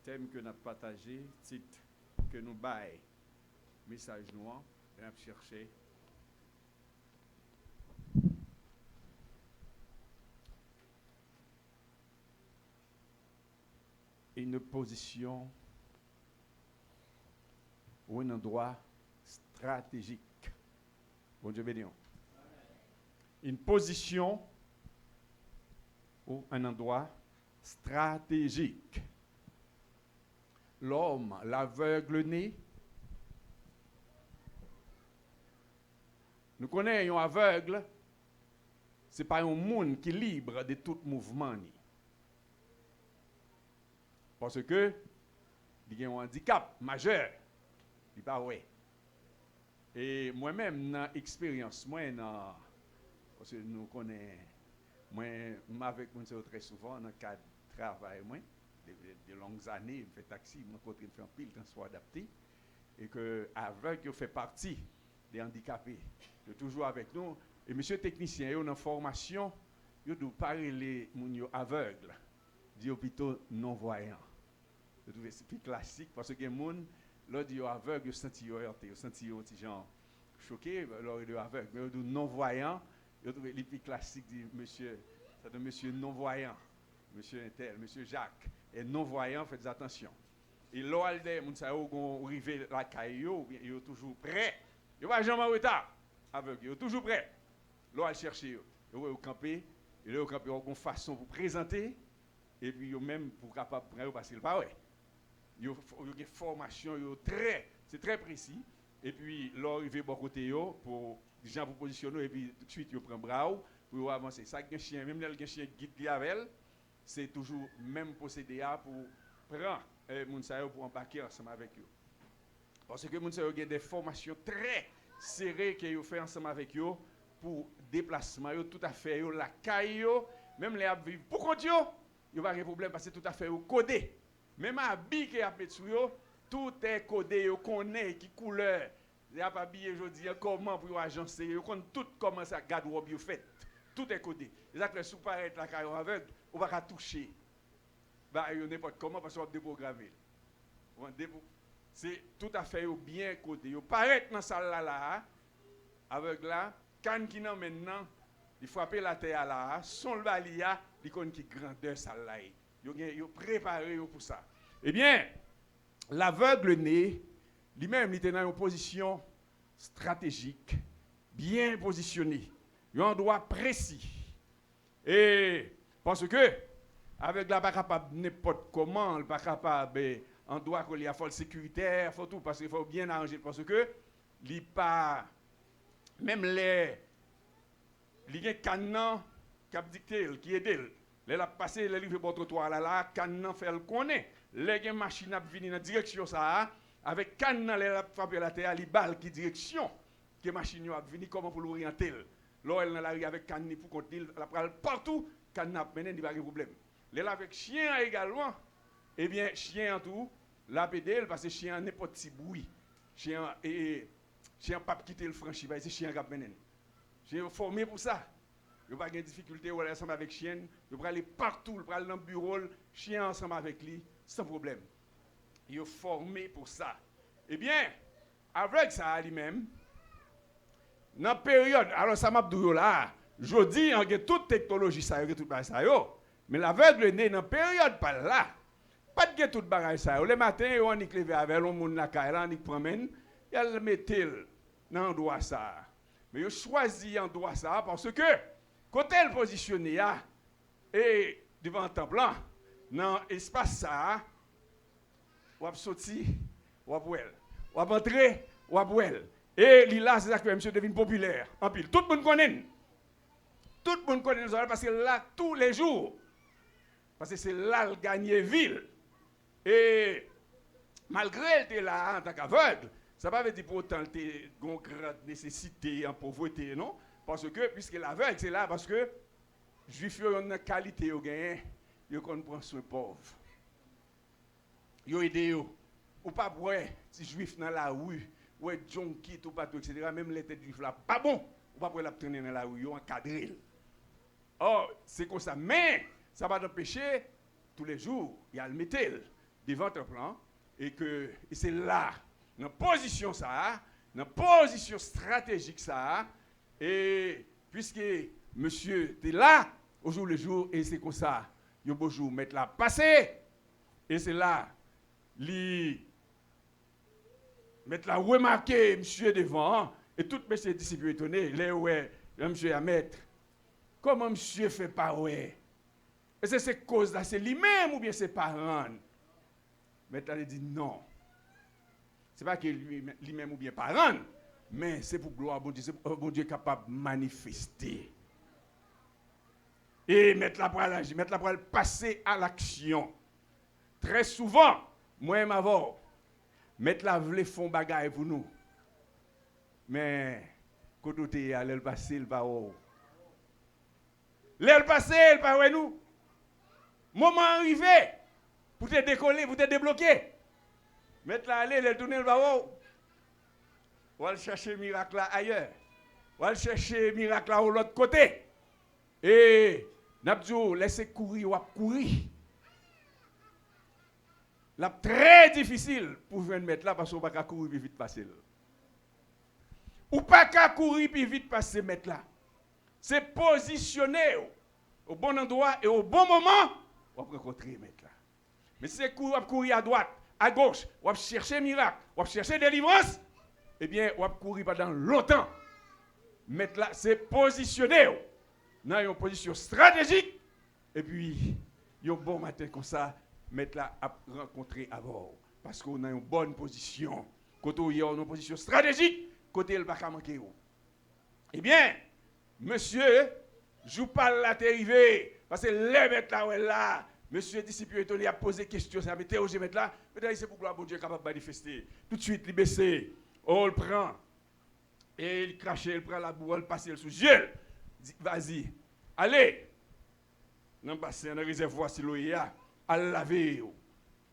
thème que nous avons partagé, titre que nous baillons, message noir, et nous avons cherché. Une position ou un endroit stratégique. Bon Dieu béni. Une position ou un endroit stratégique. L'homme, l'aveugle-né, nous connaissons un aveugle, ce n'est pas un monde qui est libre de tout mouvement. Parce que il y a un handicap majeur. Il pas ouais. Et moi-même, dans l'expérience, parce que nous connaissons, moi, avec mon très souvent dans le cadre de travail, de longues années, je fais taxi, je continue de faire un pile transport adapté, et que avec je fais partie des handicapés, de toujours avec nous. Et monsieur technicien, il y a une formation, il doit parler les gens aveugles, dit plutôt non-voyants. C'est plus classique parce que les gens, lorsqu'ils sont aveugles, ils se sentent heurtés, ils se sentent genre choqués, lorsqu'ils sont aveugles. Mais ils non-voyants, ils trouvent les plus classiques, dit monsieur, ça de monsieur non-voyant, monsieur Intel, monsieur Jacques, et non-voyant, faites attention. Et lorsqu'ils arrivent à la caillou, ils sont toujours prêts. Ils ne vont jamais en retard, aveugles, ils sont toujours prêts. Lorsqu'ils cherchent, ils vont camper, ils vont camper en façon pour présenter, et puis même pour capable de prendre parce qu'il pas ouais. Il y a une formation, c'est très précis. Et puis, là, il va bon côté pour les gens vous positionner et puis tout de suite, il prend bras pour avancer. Ça, un chien, même le chien guide avec, c'est toujours même procédé pour prendre les pour embarquer ensemble avec eux. Parce que les gens ont des formations très serrées qu'ils font ensemble avec eux pour déplacement, tout à fait, la caille, même les vivre pour compte, il n'y a pas de problème parce que tout à fait codé. Même habit qui a mis sur eux, tout est codé, on connaît qui couleur. Il n'y a pas habillé aujourd'hui comment pour agencer, on connaît tout comment ça garde-robe vous fait. Tout est codé. Les acteurs sous paraître la carrière aveugle, on va pas toucher. Bah n'importe comment parce qu'on va déprogrammer. C'est tout à fait bien codé. Vous paraître dans salle là aveugle là, quand qui nan maintenant, il frappe la terre là, son le balia, il connaît qui grandeur salle là. Ils ont préparé pour ça. Eh bien, l'aveugle-né, lui-même, il était dans une position stratégique, bien positionnée, un endroit précis. Et parce que, avec la pas capable n'importe comment, pas capable, en droit qu'il y a folle sécuritaire, faut tout, parce qu'il faut bien arranger, parce que, il pas, même les canons qui ont dicté, qui aident. Les a passé les livres pour trottoir là, canon fait le connaît. Les machines a venir dans direction ça avec canon les a frappé la terre, les balles qui direction que machine a venir comment pour l'orienter. Là elle dans avec canon pour contenir la pral partout, canon a mené il pas de problème. Les avec chien également. Eh bien chien en tout, la pédale parce que chien n'importe petit bruit. Chien pas quitter le franchi, c'est chien qui a mené. Chien formé pour ça. Il n'y a pas de difficulté ou aller ensemble avec chien. Il peut aller partout, il peut aller dans le bureau, chien ensemble avec lui, sans problème. Il est formé pour ça. Eh bien, avec ça lui-même, dans la période, alors ça m'a dit là, je dis, on a toute technologie, ça y est, tout ça mais l'aveugle né dans la période par là, pas de tout bagage ça. Le matin, on est levé avec le monde la caille, on y promène, il le mettait dans l'endroit ça. Mais il choisit l'endroit ça parce que quand elle positionné et devant le temple, dans l'espace ça, on va sortir, on va entrer, on va et là, c'est ça que monsieur devient populaire. En pile. Tout le monde connaît. Tout le monde connaît parce que là, tous les jours, parce que c'est là le gagner ville. Et malgré elle était là en tant qu'aveugle, ça ne veut pas dire pour autant qu'elle a une grande nécessité en pauvreté, non? Parce que, puisque l'aveugle, c'est là parce que les Juifs ont une qualité, ils prennent soin pauvre. Ils ont aidé. Ou pas pour si Juifs dans la rue, ou junkie, ou pas tout, etc. Même les têtes juifs là, pas bon. Ou pas pour la traîner dans la rue, ils ont encadré. Or, c'est comme ça. Mais, ça va t'empêcher, tous les jours, il y a le métal. devant ton plan, et c'est là, dans position ça, dans position stratégique ça, et puisque monsieur t'es là au jour le jour, et c'est comme ça, il y a beau jour mettre la passé, et c'est là, mettre la remarquer monsieur devant, et tous mes disciples étonnés, les ouais, monsieur à mettre, comment monsieur fait pas ouais? Est-ce que c'est cause là, c'est lui-même ou bien c'est parent? Mais il dit non. Ce n'est pas que lui-même ou bien parent, mais c'est pour gloire bon Dieu, c'est pour bon Dieu capable de manifester. Et mettre la pour agir, mettre la pour passer à l'action. Très souvent, moi et ma voix, mettre la vle font bagaille pour nous. Mais quand on est allé le passer, le pas où. L'aile passé, le pas où nous. Moment arrivé, pour te décoller, pour te débloquer. Mettre la aller, le tourner le pas où. On va chercher le miracle là ailleurs. On va chercher le miracle là de l'autre côté. Et Nabdjou, laissez courir ou courir. C'est très difficile pour venir mettre là parce qu'on ne peut pas courir plus vite passer. Ou pas qu'à courir plus vite passer mettre là. C'est positionner au bon endroit et au bon moment, on va rencontrer mettre là. Mais si c'est courir à droite, à gauche, on va chercher miracle, on va chercher délivrance, eh bien, on va courir pendant longtemps. Mettre là, c'est positionner dans une position stratégique et puis, un bon matin comme ça, mettre là à rencontrer à bord. Parce qu'on a une bonne position. Quand on est en position stratégique, côté il ne va pas manquer. Eh bien, monsieur, je vous parle là, t'es arrivé. Parce que les mettre là, monsieur disciple étonné a posé question, ça m'a interrogé mettre là. Mais c'est pour que bon Dieu est capable de manifester. Tout de suite, il baisse, on le prend. Et il crache, il prend la boue, il passe sous gel. Vas-y, allez. Dans le bassin, dans le réservoir, si l'eau est là. Allez laver,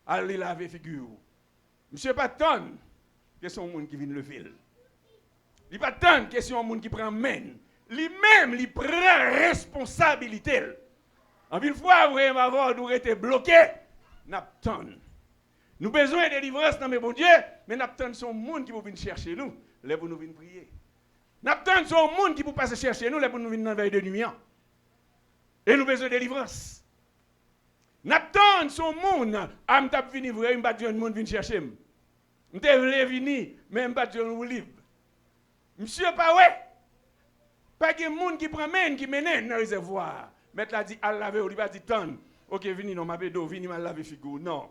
allez laver figure. Monsieur Patton, question au monde qui vient lever. Il pas tant question au monde qui prend main. Lui-même, il prend responsabilité. En une fois, vraiment, nous été bloqués, n'attend. Nous besoin de délivrance dans mes bon Dieu, mais n'attend son monde qui peut venir chercher nous, les pour nous venir prier. N'attend son monde qui peut passer chercher nous, les pour nous venir dans la veille de nuit. Et nous besoin de délivrance. N'attend son monde, à me tape venir vrai, m'bat un monde vient chercher. M'te vle venir, mais m'bat un libre. Monsieur pas ouais. Pas de monde qui prend main qui mène dans le réservoir. Mettre la dit à laver, il va dire ton. OK, vini non ma bédo, vini mal laver figure. Non.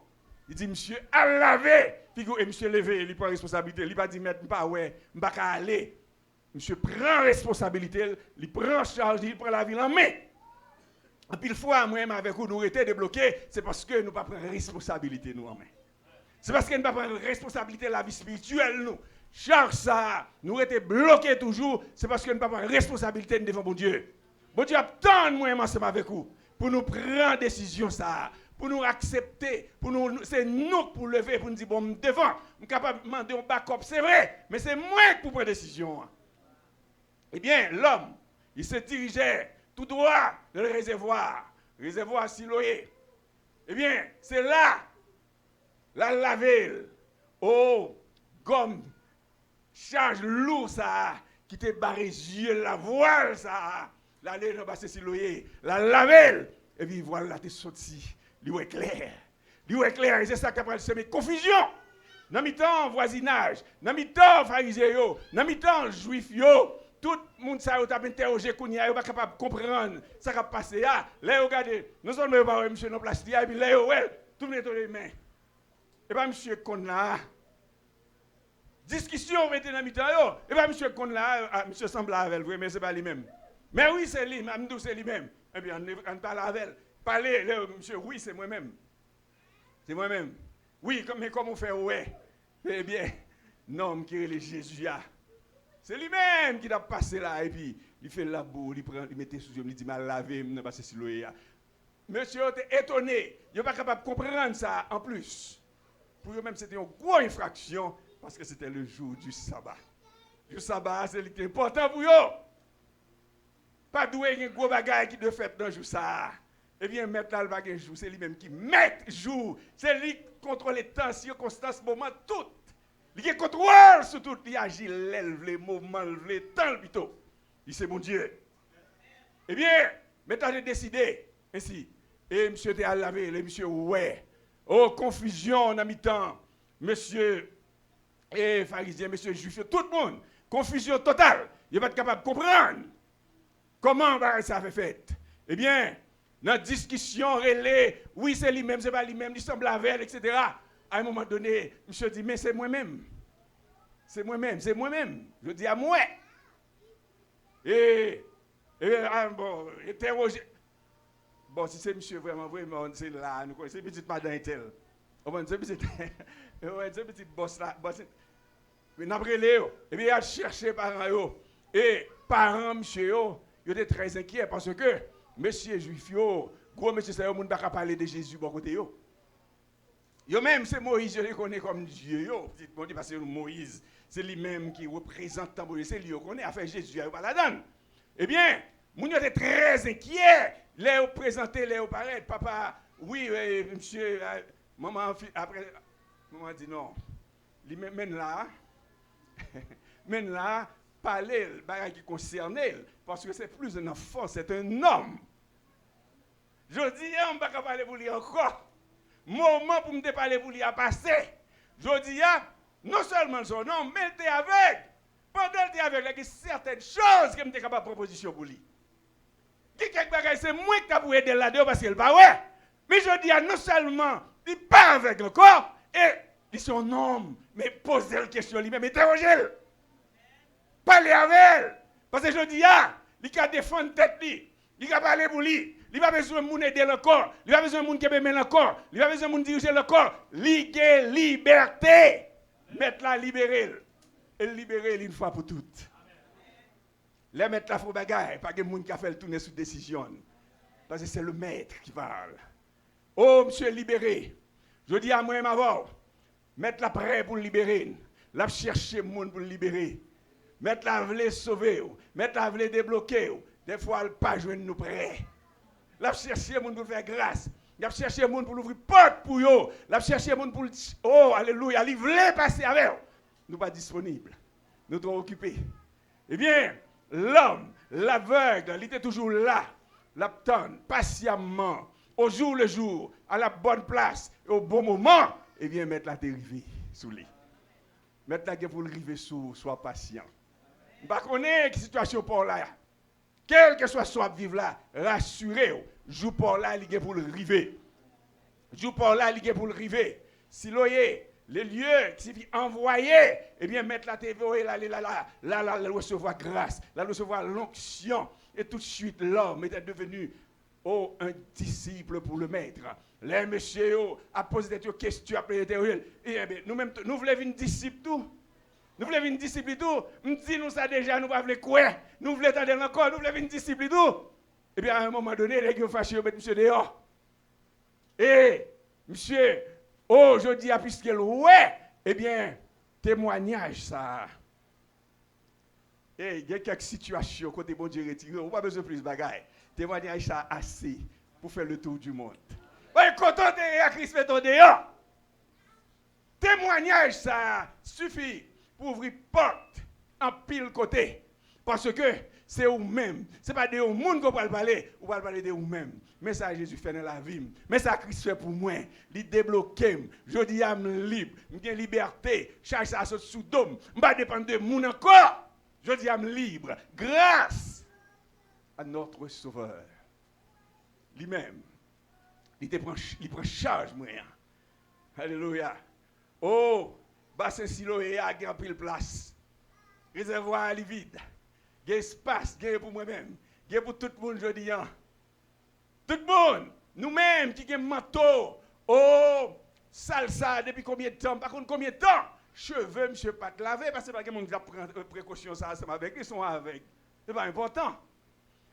Il dit monsieur à laver figure et monsieur lever, il prend responsabilité. Il pas dit mettre pas ouais, m'pa ka aller. Monsieur prend responsabilité, il prend charge, il prend la ville en main. Et puis, une fois, moi-même, avec vous, nous étions débloqués, c'est parce que nous ne prenons pas responsabilité, nous, en main. C'est parce que nous ne prenons pas responsabilité de la vie spirituelle, nous. Charge ça, nous étions bloqués toujours, c'est parce que nous ne prenons pas responsabilité devant bon Dieu. Bon Dieu attend moi-même ensemble avec vous, pour nous prendre décision, ça, pour nous accepter, c'est nous pour lever, pour nous dire, bon, devant, je suis capable de demander un backup, c'est vrai, mais c'est moi qui prends décision. Eh bien, l'homme, il se dirigeait tout droit dans le réservoir Siloé. Eh bien, c'est là, la laver, gomme, charge lourd ça, qui te barre les yeux, la voile ça, la laine dans le Siloé, la laver, et puis voilà, t'es sorti, l'eau est clair, et c'est ça qui a semé confusion. Dans mi-temps voisinage, dans mi-temps pharisien, dans mi-temps juif yo. Tout le monde a interrogé, il n'est pas capable de comprendre ce qui a passé. Là, regardez, nous sommes pas monsieur dans place, et puis là, tout le monde est dans les mains. Et bien, monsieur Konla, discussion était dans le temps, et bien, monsieur Konla, monsieur semble avec elle, mais ce n'est pas lui-même. Mais oui, c'est lui, Mamdou, c'est lui-même. Eh bien, on parle avec elle. Parlez, monsieur, oui, c'est moi-même. C'est moi-même. Oui, mais comment on fait, ouais? Eh bien, non, qui est Jésus. C'est lui-même qui a passé là, et puis il fait la boue, il mettait sous yeux, il dit, mal lavé, il n'a pas passé sur l'eau. Monsieur était étonné, il n'est pas capable de comprendre ça en plus. Pour eux-mêmes, c'était une grosse infraction, parce que c'était le jour du sabbat. Le sabbat, c'est ce qui est important pour eux. Pas doué, il y a un gros bagage qui doit faire dans le jour ça. eh bien, mettre là, le bagage jour, c'est lui-même qui met jour. C'est lui qui contrôle les temps, circonstances, moments, tout. Il contrôle sur tout. Il agit, l'élève, les moments, les temps, plutôt. Il c'est mon Dieu. Eh bien, maintenant, j'ai décidé, ainsi. Et monsieur était à laver, le monsieur, ouais. Oh, confusion en mi-temps. Monsieur et pharisien, monsieur juif, tout le monde. Confusion totale. Il n'est pas capable de comprendre comment ça fait fait. Eh bien, notre discussion relais, oui, c'est lui-même, c'est pas lui-même, il semble avec, etc. À un moment donné, monsieur dit, mais c'est moi-même. C'est moi-même, c'est moi-même. Je dis à moi. Et bon, interroger. Bon, si c'est monsieur vraiment, c'est là, nous connaissons, c'est petite madame tel. C'est petit boss là. Mais après Léo, et bien il a cherché parents. Et parents, monsieur, ils étaient très inquiets parce que monsieur juif, gros monsieur, ça, il ne peut pas parler de Jésus bon côté. Yo même, c'est Moïse, je le connais comme Dieu. Bon, parce que Moïse, c'est lui-même qui représente Moïse, c'est lui qui connaît, afin Jésus, il pas la donne. Eh bien, mon était très inquiet. Les présentés, les paraître. Papa, oui, monsieur, maman, après, maman dit non. Il mène là, mène là, parler, le qui concerne, parce que c'est plus un enfant, c'est un homme. Je dis, on ne va pas parler pour lui encore. Moment pour me parler pour lui a passé. Je dis, non seulement son nom, mais il était avec. Pendant qu'il était avec, il y a certaines choses que je suis capable de proposition pour lui. C'est moi qui peux aider là-dedans parce qu'il n'est pas ouais. Mais je dis, non seulement il part avec le corps, et il est son homme, mais posez la question lui-même, interrogez-le. Parlez avec elle. Parce que je dis, il a défendre tête lui. Il a parler pour lui. Il n'a pas besoin de aider le corps. Il n'a pas besoin de monde qui aime le corps. Il n'a pas besoin de diriger le corps. Il a liberté. Mettre la libérer. Et libérer une fois pour toutes. Les mettre la faux bagaille. Pas que monde qui a fait le tourner sous décision. Parce que c'est le maître qui parle. Oh, monsieur libéré. Je dis à moi-même avant. Mettre la prêt pour le libérer. La chercher le monde pour le libérer. Mettre la vle sauver. Mettre la vle débloquer. Des fois, elle pas joindre nous prêts. La chercher monde pour faire grâce. La chercher monde pour ouvrir porte pour eux. La chercher monde pour oh alléluia, il voulait passer avec eux. Nous pas disponibles. Nous sommes occupés. Eh bien, l'homme, l'aveugle, il était toujours là, l'attend patiemment, au jour le jour, à la bonne place, et au bon moment. Eh bien, mettre la dérivée sous lui. Mettre la pour le river sous, sois patient. Je ne connais pas la situation pour là. Quel que soit soit vivre là, rassurez-vous. Joue pour là, il est pour le river. Joue pour là, il est pour le river. Si l'oyer, les lieux qui sont envoyés, eh bien, mettre la TV, là, recevoir grâce, là, recevoir l'onction. Et tout de suite, l'homme était devenu un disciple pour le maître. Les messieurs a posé des questions, après l'interroger. Eh bien, nous-mêmes, nous voulons une disciple tout. Nous voulons une discipline tout. Nous disons ça déjà, nous ne voulons pas quoi. Nous voulons attendre encore, nous voulons une discipline tout. Et bien, à un moment donné, les gens fâchés, mettre monsieur dehors. Et, monsieur, aujourd'hui, puisque ouais, eh bien, témoignage ça. Et il y a quelques situations, côté bon Dieu retiré, on n'a pas besoin de plus de bagaille. Témoignage ça assez pour faire le tour du monde. Oui, quand on est à Christ, mettons dehors. Témoignage ça suffit. Pour ouvrir porte en pile côté. Parce que c'est vous-même. Ce n'est pas de vous-même qu'on va parler. On va parler de vous-même. Mais ça, Jésus fait dans la vie. Mais ça, Christ fait pour moi. Il débloque. Je dis, je suis libre. J'ai liberté. Chaque ça saute sous dôme. Je ne vais pas dépendre de mon encore. Je dis, je suis libre. Grâce à notre Sauveur. Lui-même. Il prend charge, moi. Alléluia. Oh! Bassin Siloé a grand pile place. Réservoir est vide. Il y a espace, il y a pour moi-même. Il y a pour tout le monde, je dis. Tout le monde, nous-mêmes qui avons manteau. Oh, salsa, depuis combien de temps? Par contre, combien de temps? Cheveux, monsieur, pas de laver, parce que pas que mon gars prend précaution, ça, avec, ils sont avec. C'est pas important.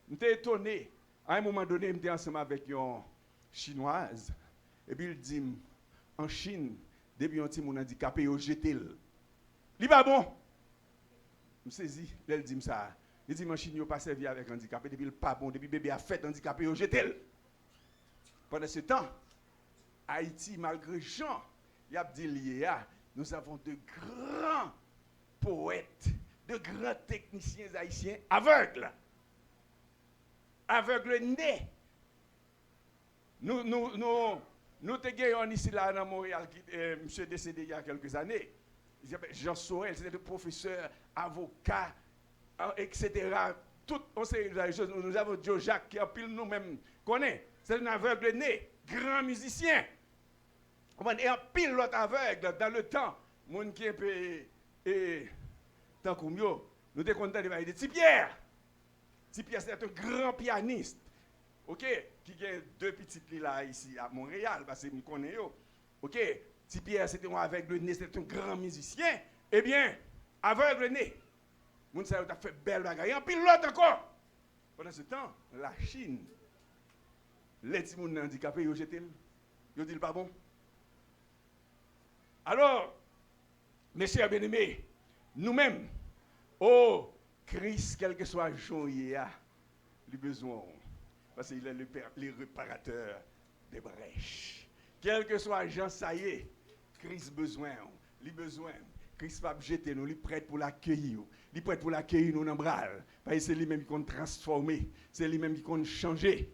J'étais étonné. À un moment donné, j'étais ensemble avec une chinoise. Et puis, il dit, en Chine, depuis un petit monde handicapé, il jeté. Il pas bon. Je me saisis, elle dit ça. Il dit, mon chien n'a pas servi avec handicapé, depuis le pas bon, depuis bébé a fait handicapé, il jeté. Pendant ce temps, Haïti, malgré Jean, il a dit lié, nous avons de grands poètes, de grands techniciens haïtiens aveugles. Aveugles nés. Nous te gagnons ici là dans Montréal, monsieur décédé il y a quelques années. Jean Sorel, c'était le professeur, avocat, etc. Tout, on sait les choses. Nous avons Joe Jacques qui a pile nous-mêmes connaît. C'est un aveugle né, grand musicien. Et un pile l'autre aveugle dans le temps. Mon qui est peu tant comme yo, nous sommes contents de parler de Tipierre. Tipierre c'est un grand pianiste. OK, qui a deux petites là ici à Montréal parce que nous connaissons. OK, Tipierre c'était un aveugle né, c'était un grand musicien. Eh bien, aveugle né. Moun sa yo t'a fait belle bagaille. En pile l'autre encore. Pendant ce temps, la Chine, les petits moun handicapés, yo jeté. Yo dit pas bon. Alors, mes chers bien-aimés, nous-mêmes, oh, Christ, quel que soit le jour, il a le besoin. Parce qu'il est le réparateur des brèches. Quel que soit Jean, ça y est, Christ besoin, il besoin. Christ va jeter nous, il est prêt pour l'accueillir. Il est prêt pour l'accueillir nous dans le bras. Parce que c'est lui-même qui compte transformer. C'est lui-même qui compte changer.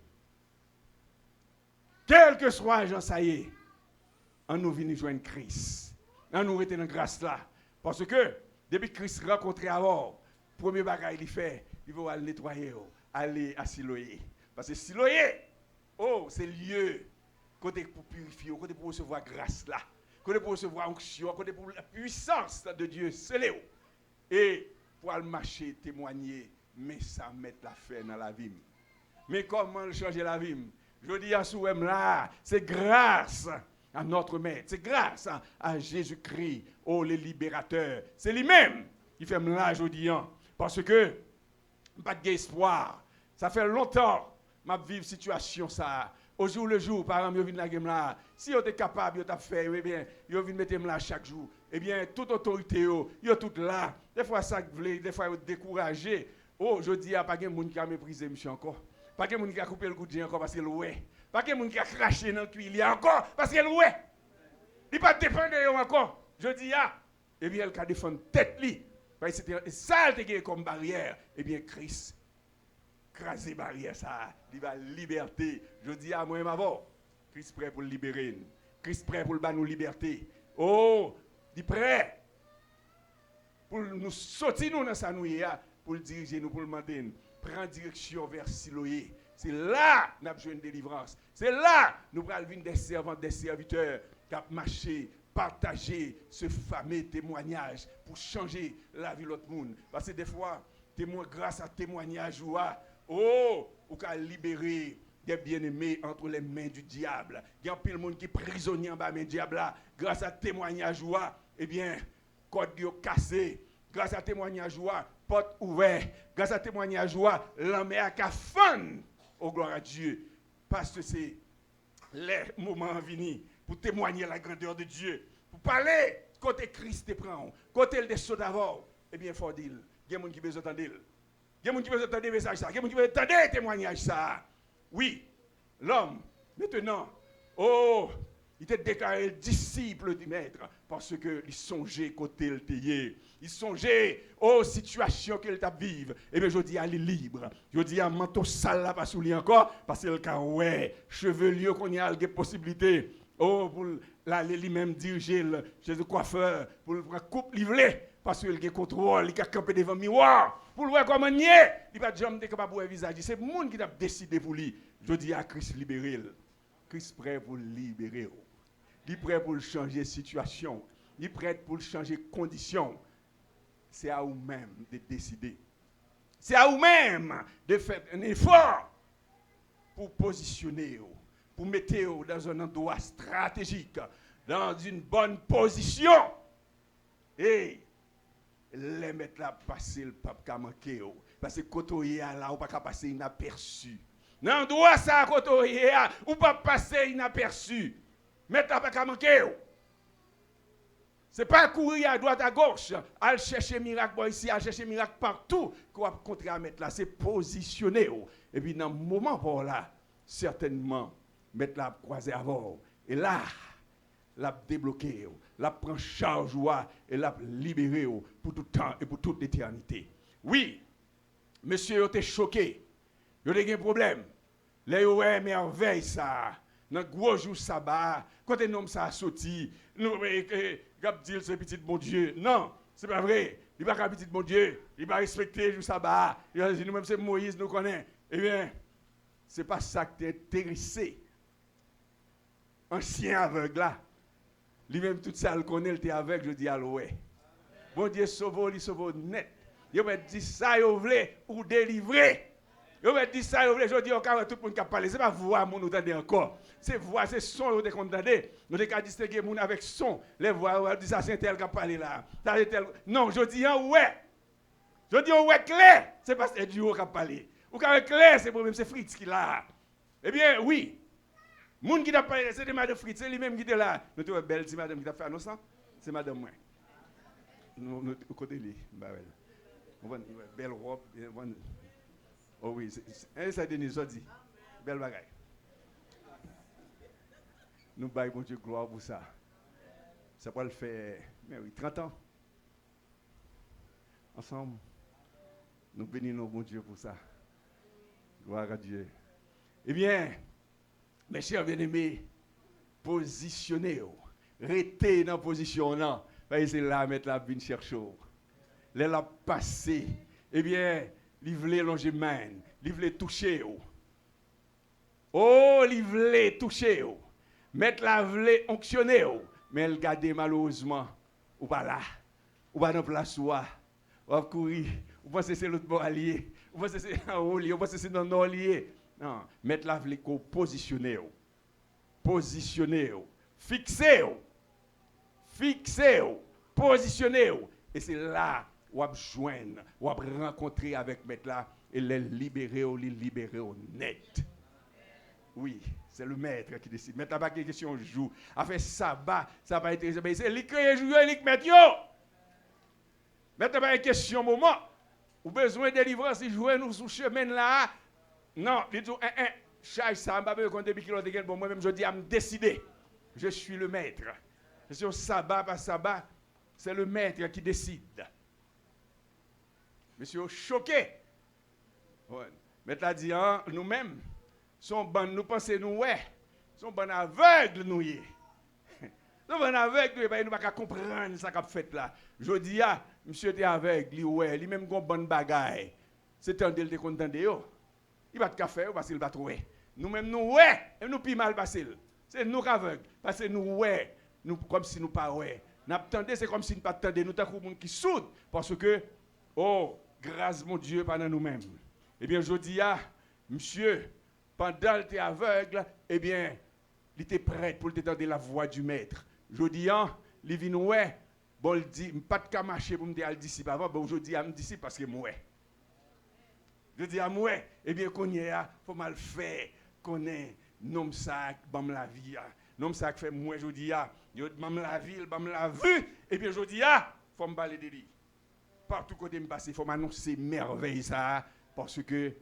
Quel que soit Jean, ça y est, on nous vient joindre Christ. On nous rete dans la grâce là. Parce que, depuis que Christ rencontré avant, premier bagage il fait, il va aller nettoyer, aller à Siloé. Parce que Siloé, oh, c'est le lieu côté pour purifier, côté pour recevoir grâce là, côté pour recevoir onction, côté pour la puissance de Dieu, c'est là. Et pour aller marcher, témoigner, mais ça mettre la fin dans la vie. Mais comment changer la vie? Je dis à Souem là, c'est grâce à notre Maître, c'est grâce à Jésus-Christ, oh le libérateur. C'est lui-même qui fait là, je dis, parce que pas d'espoir. Ça fait longtemps que je vis situation ça. Au jour le jour, par exemple, je viens de la game là. Si vous êtes capable, vous avez fait, eh bien, vous venez mettre là chaque jour. Eh bien, toute autorité, vous êtes tout là. Des fois, ça vous des fois, vous découragez. Oh, je dis, il n'y a pas de monde qui a méprisé monsieur encore. Pas de monde qui a coupé le goût encore parce qu'il ouais. Pas de monde qui a craché dans le cuir encore parce qu'il ouais. Il ne pas dépendre de encore. Je dis, eh bien, elle a défendu tête li. Parce que c'était ça comme barrière. Eh bien, Christ, craser barrière ça, il va liberté. Je dis à moi-même avant, Christ prêt pour le libérer. Christ prêt pour le nous liberté. Oh, il prêt pour nous sortir nous dans sa nouille, pour le diriger nous, pour le demander. Prends direction vers Siloé. C'est là que nous avons une délivrance. C'est là que nous avons venir des servants, des serviteurs qui ont marché, partager ce fameux témoignage pour changer la vie de l'autre monde. Parce que des fois, grâce à témoignage, oh, ou qu'à libérer des bien-aimés entre les mains du diable. Il y a plein de monde qui est prisonnier en bas des diable là. Grâce à témoignage, eh bien, code cassé. Grâce à témoignage, porte ouverte. Grâce à témoignage, l'homme a qu'à fan. Oh, gloire à Dieu. Parce que c'est les moments venus pour témoigner la grandeur de Dieu. Pour parler côté Christ te prend. Côté le des d'avant. Eh bien, il faut dire. Il y a des gens qui veulent entendre. Il y a des gens qui veulent entendre le message. Il y a des gens qui veulent entendre le témoignage. Ça. Oui, l'homme, maintenant, oh, il était déclaré disciple du maître parce qu'il songeait côté le théier. Il songeait aux situations qu'il t'a vivre. Et bien, je dis à lui libre. Je dis à manteau sale là, pas sous lui encore, parce que le cas, ouais, chevelu qu'on y a des possibilités. Oh, pour l'aller lui-même diriger chez le coiffeur, pour le coupe livré, parce qu'il a contrôle, il a campé devant le miroir, pour le voir comment il est. Il va jamais capable de voir le visage. C'est le monde qui a décidé pour lui. Je dis à Christ libérer. Christ prêt pour le libérer. Il est prêt pour le changer situation. Il est prêt pour le changer condition. C'est à vous-même de décider. C'est à vous-même de faire un effort pour positionner, pour mettre dans un endroit stratégique, dans une bonne position. Et les mettre là, passer le pape qui a manqué. Parce que quand on est là, on ne peut pas passer inaperçu. Dans l'endroit ça, quand on est là, on ne peut pas passer inaperçu. Mettre là, pas manquer. Ce n'est pas courir à droite à gauche, aller chercher miracle ici, aller chercher miracle partout, qu'on va continuer à mettre là, c'est positionner. Et puis dans le moment pour là, certainement, mettre la croisée avant. Et là, l'a débloqué, l'a prend charge et l'a libéré pour tout temps et pour toute l'éternité. Oui, monsieur, vous êtes choqué. Vous avez un problème. Là, vous avez merveille ça. Dans le gros jour sabbat, quand un homme ça a sorti, nous avons dit c'est petit bon Dieu. Non, c'est pas vrai. Il n'est pas petit bon Dieu. Il va respecter le jour sabbat. Nous-mêmes, c'est Moïse, nous connaissons. Eh bien, ce n'est pas ça qui t'est intéressé. Ancien aveugle là. Lui-même, tout ça, il connaît, il était aveugle, je dis, alors ouais. Bon Dieu, sauve-le, il sauve net. Il va dire ça, il voulait ou délivrer. Il va dire ça, il voulait, je dis, au cas où tout le monde qui a parlé, ce n'est pas voix, mon nous entendez encore. C'est voix, c'est son, vous entendez. Nous devons distinguer mon avec son. Les voix, on dit ça, c'est tel qui a parlé là. Non, je dis, ouais. Je dis, ouais, clair. C'est parce que c'est Dieu qui a parlé. Ou quand clair, c'est problème, c'est Fritz qui l'a. Eh bien, oui. Moun qui t'a parlé, c'est de Madame Fritz, c'est lui-même qui était là. Nous trouvons belle, c'est Madame qui t'a fait annonce, c'est Madame moi. Nous, côté lui, belle robe, oh oui, c'est Denis, je dis, belle bagaille. Nous baillons bon Dieu gloire pour ça. Ça peut le faire, mais oui, 30 ans. Ensemble, nous bénissons bon Dieu pour ça. Gloire à Dieu. Eh bien, mes chers bien-aimés, positionnez-vous. Restez dans la position là. C'est là mettre la vie chercher. Les la passer. Eh bien, livrez longer main, livrez toucher. Oh, livrez toucher. Mettre la vle onctionner. Mais elle garde malheureusement ou pas là. Ou pas dans place ou va courir. Ou pensez c'est l'autre bord allié. Ou pensez c'est en haut lié. Ou pensez c'est dans le nord lié. Non, mettre la vle ko positionner. Positionnez-vous, fixez-vous, positionnez-vous. Et c'est là où vous joindre, où vous rencontrer avec maître là et les libérer net. Oui, c'est le maître qui décide. Maître là pas question jour. A fait sabbat, ça va être mais c'est lui créer jour et lui mettre yo. Maître pas question moment. Ou besoin de délivrance, il joue nous sous chemin là. Non, il dit charge ça, je ne sais pas bon, moi-même, je dis à me décider. Je suis le maître. Je suis au sabbat, pas sabbat. C'est le maître qui décide. Monsieur, choqué. Ouais. Maître a dit, hein, nous-mêmes, nous pensons, nous, ouais, sont bon aveugles, nous y. Nous sommes aveugles, nous ne pouvons pas comprendre ce qu'on fait là. Je dis, ah, monsieur était aveugle, ouais, lui-même, il a une bonne bagaille. C'est un délit de contenter. Il va te faire parce qu'il va trouver. Nous-mêmes, nous, ouais, et nous, plus mal passé. C'est nous qui aveugles. Parce que nous, ouais, nous, comme si nous pas, ouais. Nous attendons, c'est comme si nous pas attendions. Nous avons des gens qui soudent. Parce que, oh, grâce, mon Dieu, pendant nous-mêmes. Eh bien, je dis, ah, monsieur, pendant qu'il était aveugle, eh bien, il était prêt pour t'entendre la voix du maître. Je dis, ah, il vient, ouais, bon, il dit, pas de cas marcher pour me dire, disciple avant, bon, je dis, à me disciple parce que moi, je dis à moi, eh bien, qu'on y a, faut mal faire. Connaît nom ça bam la vie nom ça fait moi je dis yo bam la ville bam la vue et bien je dis faut me parler de lui partout côté me passer faut m'annoncer merveille ça parce que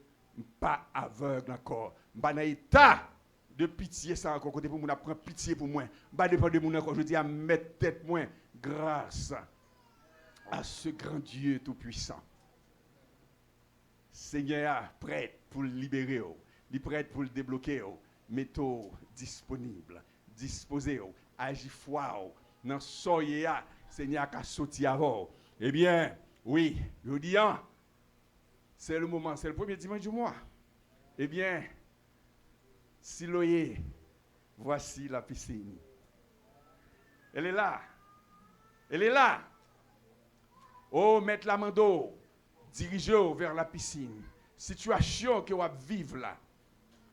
pas aveugle encore pas dans état de pitié ça encore côté pour mon prendre pitié pour moi pas dépend de mon encore je dis à mettre tête moi grâce à ce grand Dieu tout puissant. Seigneur prêt pour le libérer. Il est prêt pour le débloquer, mettez-vous disponible, disposez, agissez foi, dans soyez Seigneur qui a sorti avant. Eh bien, oui, je dis, c'est le moment, c'est le premier dimanche du mois. Eh bien, si l'oyer, voici la piscine. Elle est là. Elle est là. Oh, mettre la main d'eau, dirigez-vous vers la piscine. Situation que vous vivez là.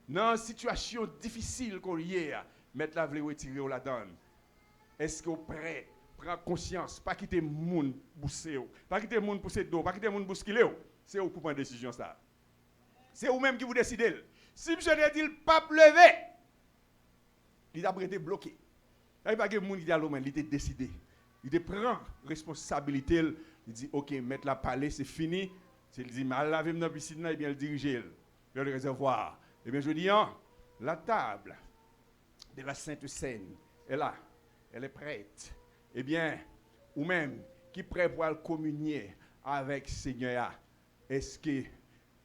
Dans une situation difficile qu'on y a, mettre la vle retirer ou la donne. Est-ce que vous prêt? Prends conscience, pas quitter le monde bousser, pas quitter le monde pousser d'eau, pas quitter le monde bousculer. C'est vous qui prenez une décision ça. C'est vous-même qui vous décidez. Si monsieur dit le pape levé, il a été bloqué. Il n'y a pas de monde qui dit à l'homme, il était décidé. Il prend responsabilité, il dit OK, mettre la palais, c'est fini. Il dit mal laver dans la piscine, et bien le diriger vers le réservoir. Eh bien, je dis, la table de la Sainte Seine est là, elle est prête. Eh bien, ou même qui prêt pour aller communier avec le Seigneur, est-ce que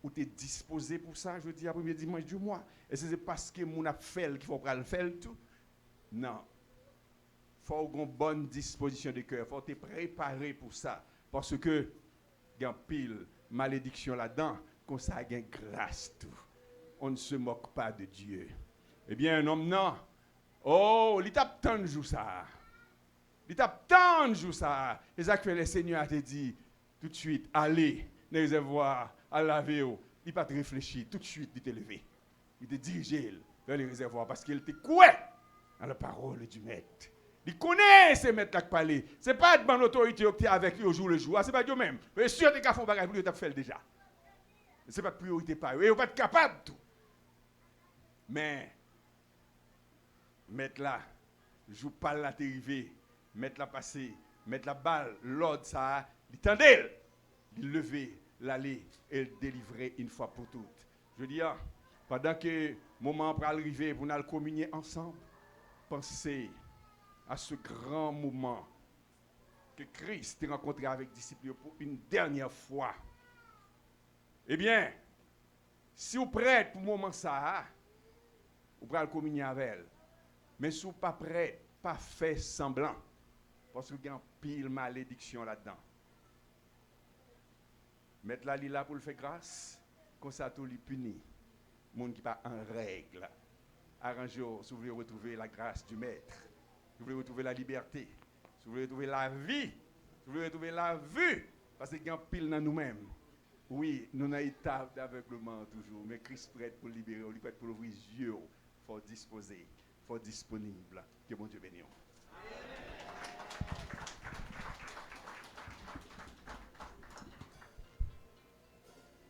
ou tu es disposé pour ça, je dis, à premier dimanche du mois? Est-ce que c'est parce que mon a fait qu'il faut le faire tout? Non. Il faut avoir une bonne disposition de cœur. Il faut te préparer pour ça. Parce que il y a pile malédiction là-dedans, comme ça il y a grâce tout. On ne se moque pas de Dieu. Eh bien, un homme, non. Oh, il tape tant de jours ça. Il tape tant de jours ça. Et ça que le Seigneur te dit, tout de suite, allez dans le réservoir, à laver. Il n'a pas réfléchi, tout de suite, il t'est levé. Il te dirigé vers le réservoir parce qu'il te coué dans la parole du maître. Il connaît ces maîtres-là qui parlent. Ce n'est pas de bonne autorité qui est avec lui au jour le jour. Ce n'est pas Dieu même. Mais sûr que tu as fait un bagage pour lui, tu as fait déjà. Ce n'est pas de priorité par eux. Ils ne sont pas capables de tout. Mais, mettre là, joue pas la dérivée, mettre la passer, mettre la balle, l'ordre, ça, il tendait, il lever, l'aller et le délivrer une fois pour toutes. Je dis, pendant que le moment pour arriver, pour nous communier ensemble, pensez à ce grand moment que Christ a rencontré avec les disciples pour une dernière fois. Eh bien, si vous êtes prêts pour le moment ça, vous pouvez communier avec elle. Mais si vous n'êtes pas prêt, pas faire semblant. Parce qu'il y a une pile malédiction là-dedans. Mettre la lila pour le faire grâce, comme ça tout lui punit. Le monde qui n'est pas en règle. Arrangez-vous si vous voulez retrouver la grâce du Maître. Si vous voulez retrouver la liberté. Si vous voulez retrouver la vie. Si vous voulez retrouver la vue. Parce qu'il y a un pile dans nous-mêmes. Oui, nous avons état d'aveuglement toujours. Mais Christ est prêt pour libérer, il est prêt pour ouvrir les yeux. Il faut disposer, il faut être disponible. Que bon Dieu bénisse.